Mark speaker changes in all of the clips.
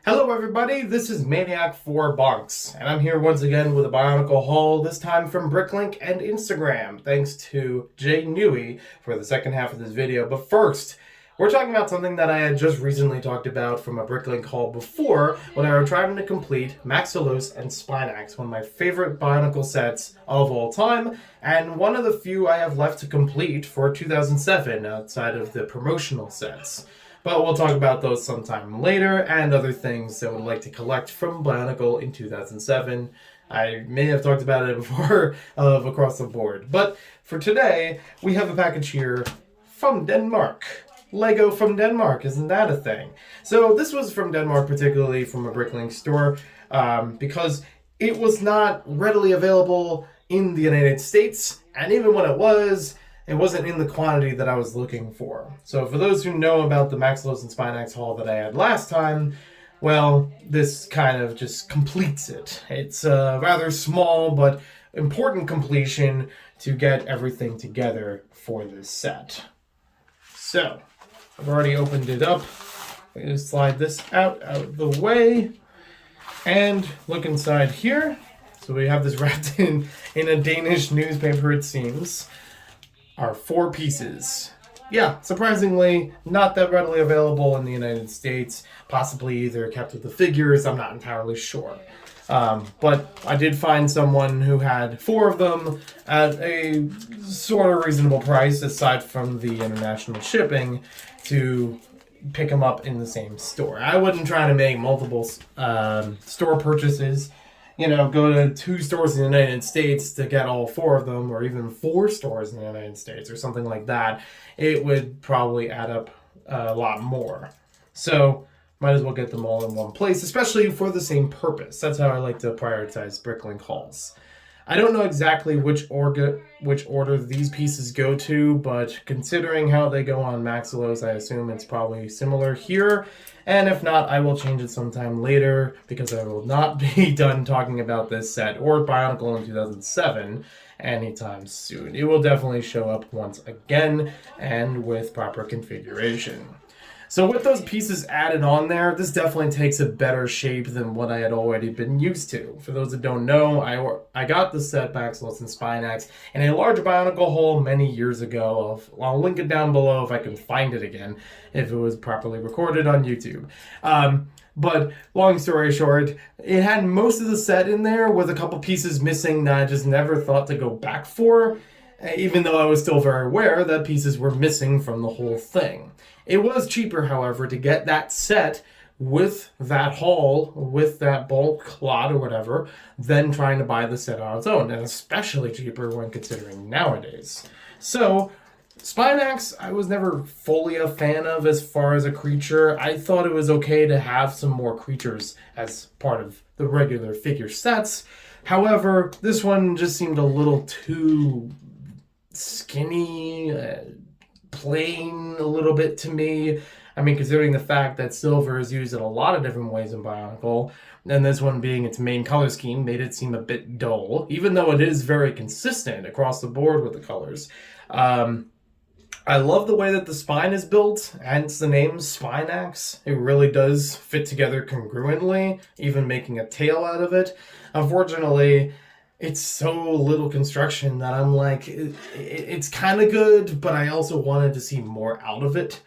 Speaker 1: Hello everybody, this is Maniac for Bonks, and I'm here once again with a Bionicle haul, this time from Bricklink and Instagram, thanks to Jay Newey for the second half of this video. But first, we're talking about something that I had just recently talked about from a Bricklink haul before, when I was trying to complete Maxilos and Spinax, one of my favorite Bionicle sets of all time, and one of the few I have left to complete for 2007 outside of the promotional sets. But we'll talk about those sometime later, and other things that I would like to collect from Bionicle in 2007. I may have talked about it before across the board. But for today, we have a package here from Denmark. Lego from Denmark, isn't that a thing? So this was from Denmark, particularly from a Bricklink store, because it was not readily available in the United States, and even when it wasn't in the quantity that I was looking for. So for those who know about the Maxilos and Spinax haul that I had last time, well, this kind of just completes it. It's a rather small but important completion to get everything together for this set. So, I've already opened it up. I'm going to slide this out of the way and look inside here. So we have this wrapped in a Danish newspaper, it seems. Are 4 pieces. Yeah, surprisingly, not that readily available in the United States. Possibly either kept with the figures, I'm not entirely sure. But I did find someone who had 4 of them at a sort of reasonable price, aside from the international shipping, to pick them up in the same store. I wouldn't try to make multiple store purchases. You know, go to 2 stores in the United States to get all 4 of them, or even 4 stores in the United States, or something like that. It would probably add up a lot more. So, might as well get them all in one place, especially for the same purpose. That's how I like to prioritize Bricklink hauls. I don't know exactly which order these pieces go to, but considering how they go on Maxilos, I assume it's probably similar here. And if not, I will change it sometime later, because I will not be done talking about this set or Bionicle in 2007 anytime soon. It will definitely show up once again, and with proper configuration. So with those pieces added on there, this definitely takes a better shape than what I had already been used to. For those that don't know, I got the set Maxilos and Spinax in a large Bionicle haul many years ago. I'll link it down below if I can find it again, if it was properly recorded on YouTube. But long story short, it had most of the set in there with a couple pieces missing that I just never thought to go back for, even though I was still very aware that pieces were missing from the whole thing. It was cheaper, however, to get that set with that haul, with that bulk lot or whatever, than trying to buy the set on its own, and especially cheaper when considering nowadays. So, Spinax, I was never fully a fan of as far as a creature. I thought it was okay to have some more creatures as part of the regular figure sets. However, this one just seemed a little too skinny, plain a little bit to me. I mean, considering the fact that silver is used in a lot of different ways in Bionicle, and this one being its main color scheme made it seem a bit dull, even though it is very consistent across the board with the colors. I love the way that the spine is built, hence the name Spinax. It really does fit together congruently, even making a tail out of it. Unfortunately, it's so little construction that I'm like, it's kind of good, but I also wanted to see more out of it.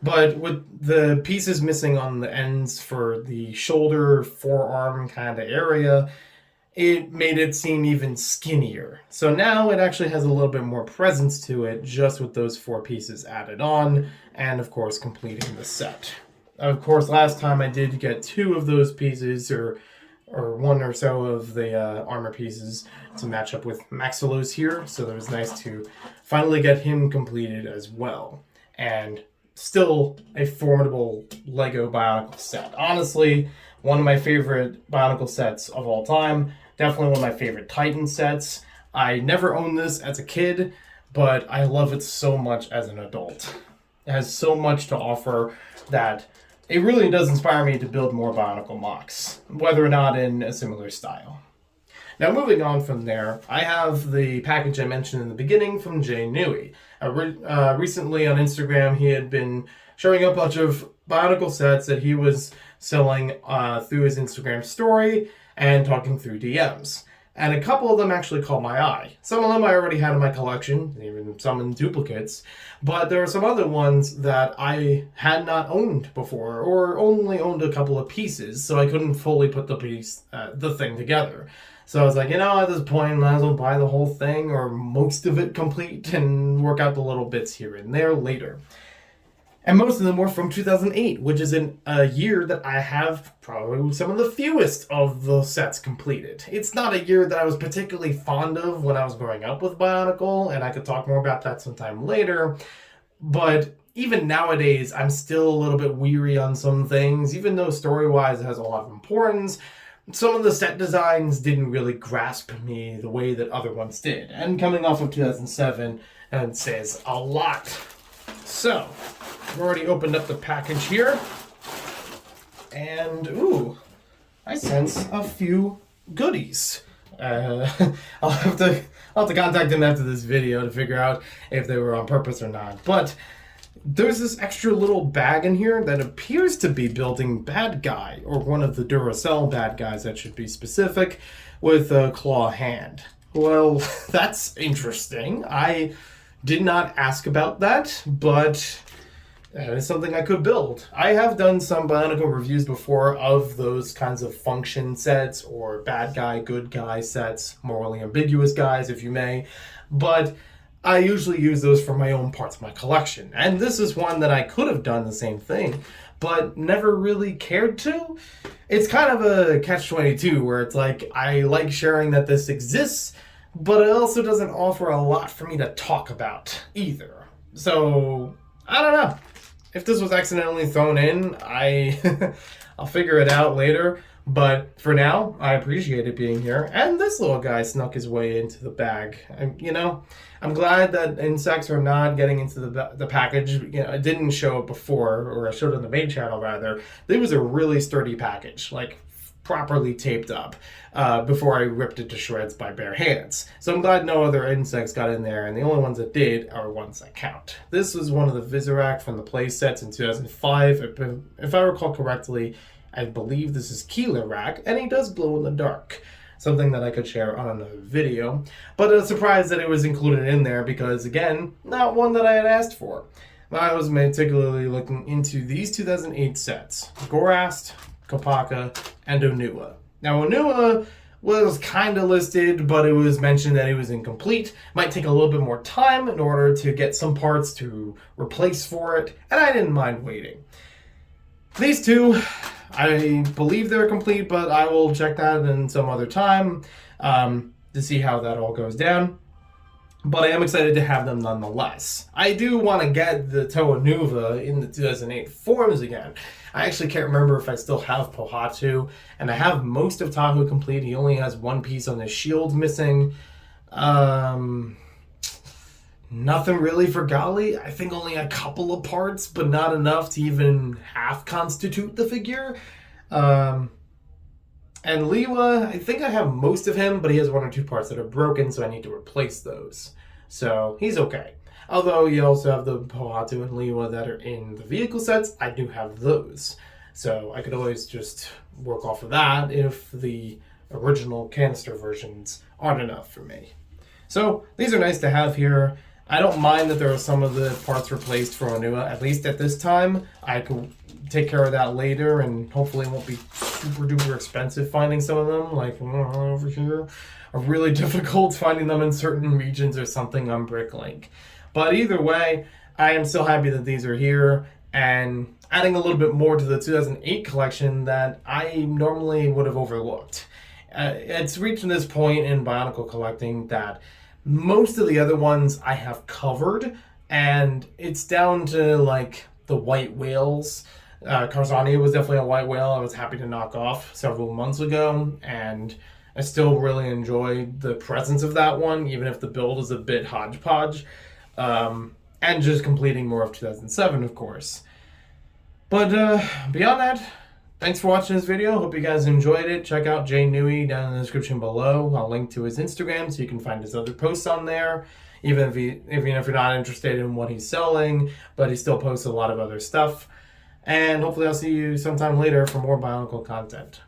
Speaker 1: But with the pieces missing on the ends for the shoulder, forearm kind of area, it made it seem even skinnier. So now it actually has a little bit more presence to it, just with those 4 pieces added on, and of course completing the set. Of course, last time I did get 2 of those pieces, or 1 or so of the armor pieces to match up with Maxilos here, so it was nice to finally get him completed as well. And still a formidable Lego Bionicle set. Honestly, one of my favorite Bionicle sets of all time. Definitely one of my favorite Titan sets. I never owned this as a kid, but I love it so much as an adult. It has so much to offer that it really does inspire me to build more Bionicle MOCs, whether or not in a similar style. Now, moving on from there, I have the package I mentioned in the beginning from Jay Newey. Recently on Instagram, he had been showing a bunch of Bionicle sets that he was selling through his Instagram story and talking through DMs. And a couple of them actually caught my eye. Some of them I already had in my collection, even some in duplicates. But there are some other ones that I had not owned before, or only owned a couple of pieces, so I couldn't fully put the thing together. So I was like, at this point, I might as well buy the whole thing, or most of it complete, and work out the little bits here and there later. And most of them were from 2008, which is a year that I have probably some of the fewest of the sets completed. It's not a year that I was particularly fond of when I was growing up with Bionicle, and I could talk more about that sometime later. But even nowadays, I'm still a little bit weary on some things, even though story-wise it has a lot of importance. Some of the set designs didn't really grasp me the way that other ones did. And coming off of 2007, it says a lot. So, I've already opened up the package here. And, ooh, I sense a few goodies. I'll have to contact them after this video to figure out if they were on purpose or not. But there's this extra little bag in here that appears to be building Bad Guy, or one of the Duracell bad guys, that should be specific, with a claw hand. Well, that's interesting. I did not ask about that, but it's something I could build. I have done some Bionicle reviews before of those kinds of function sets, or bad guy, good guy sets, morally ambiguous guys, if you may, but I usually use those for my own parts of my collection. And this is one that I could have done the same thing, but never really cared to. It's kind of a catch-22, where it's like, I like sharing that this exists, but it also doesn't offer a lot for me to talk about either. So, I don't know. If this was accidentally thrown in, I'll figure it out later. But for now, I appreciate it being here. And this little guy snuck his way into the bag. I'm glad that insects are not getting into the package. It didn't show it before, or I showed it on the main channel rather. It was a really sturdy package, like properly taped up, before I ripped it to shreds by bare hands. So I'm glad no other insects got in there, and the only ones that did are ones that count. This was one of the Visorak from the play sets in 2005. If I recall correctly, I believe this is Keeler-Rak, and he does glow in the dark. Something that I could share on another video. But a surprise that it was included in there because, again, not one that I had asked for. I was meticulously looking into these 2008 sets: Gorast, Kopaka, and Onua. Now, Onua was kind of listed, but it was mentioned that it was incomplete. Might take a little bit more time in order to get some parts to replace for it, and I didn't mind waiting. These two, I believe they're complete, but I will check that in some other time to see how that all goes down. But I am excited to have them nonetheless. I do want to get the Toa Nuva in the 2008 forms again. I actually can't remember if I still have Pohatu, and I have most of Tahu complete. He only has one piece on his shield missing. Nothing really for Gali. I think only a couple of parts, but not enough to even half constitute the figure. And Liwa, I think I have most of him, but he has one or two parts that are broken, so I need to replace those. So he's okay. Although you also have the Pohatu and Liwa that are in the vehicle sets, I do have those. So I could always just work off of that if the original canister versions aren't enough for me. So these are nice to have here. I don't mind that there are some of the parts replaced for Onua, at least at this time. I can take care of that later, and hopefully it won't be super duper expensive finding some of them, like over here. Or really difficult finding them in certain regions or something on Bricklink. But either way, I am still happy that these are here, and adding a little bit more to the 2008 collection that I normally would have overlooked. It's reaching this point in Bionicle collecting that most of the other ones I have covered, and it's down to like the white whales. Karzania was definitely a white whale I was happy to knock off several months ago, and I still really enjoy the presence of that one, even if the build is a bit hodgepodge. And just completing more of 2007, of course. But beyond that, thanks for watching this video. Hope you guys enjoyed it. Check out Jay Nui down in the description below. I'll link to his Instagram so you can find his other posts on there. Even if you're not interested in what he's selling, but he still posts a lot of other stuff. And hopefully I'll see you sometime later for more Bionicle content.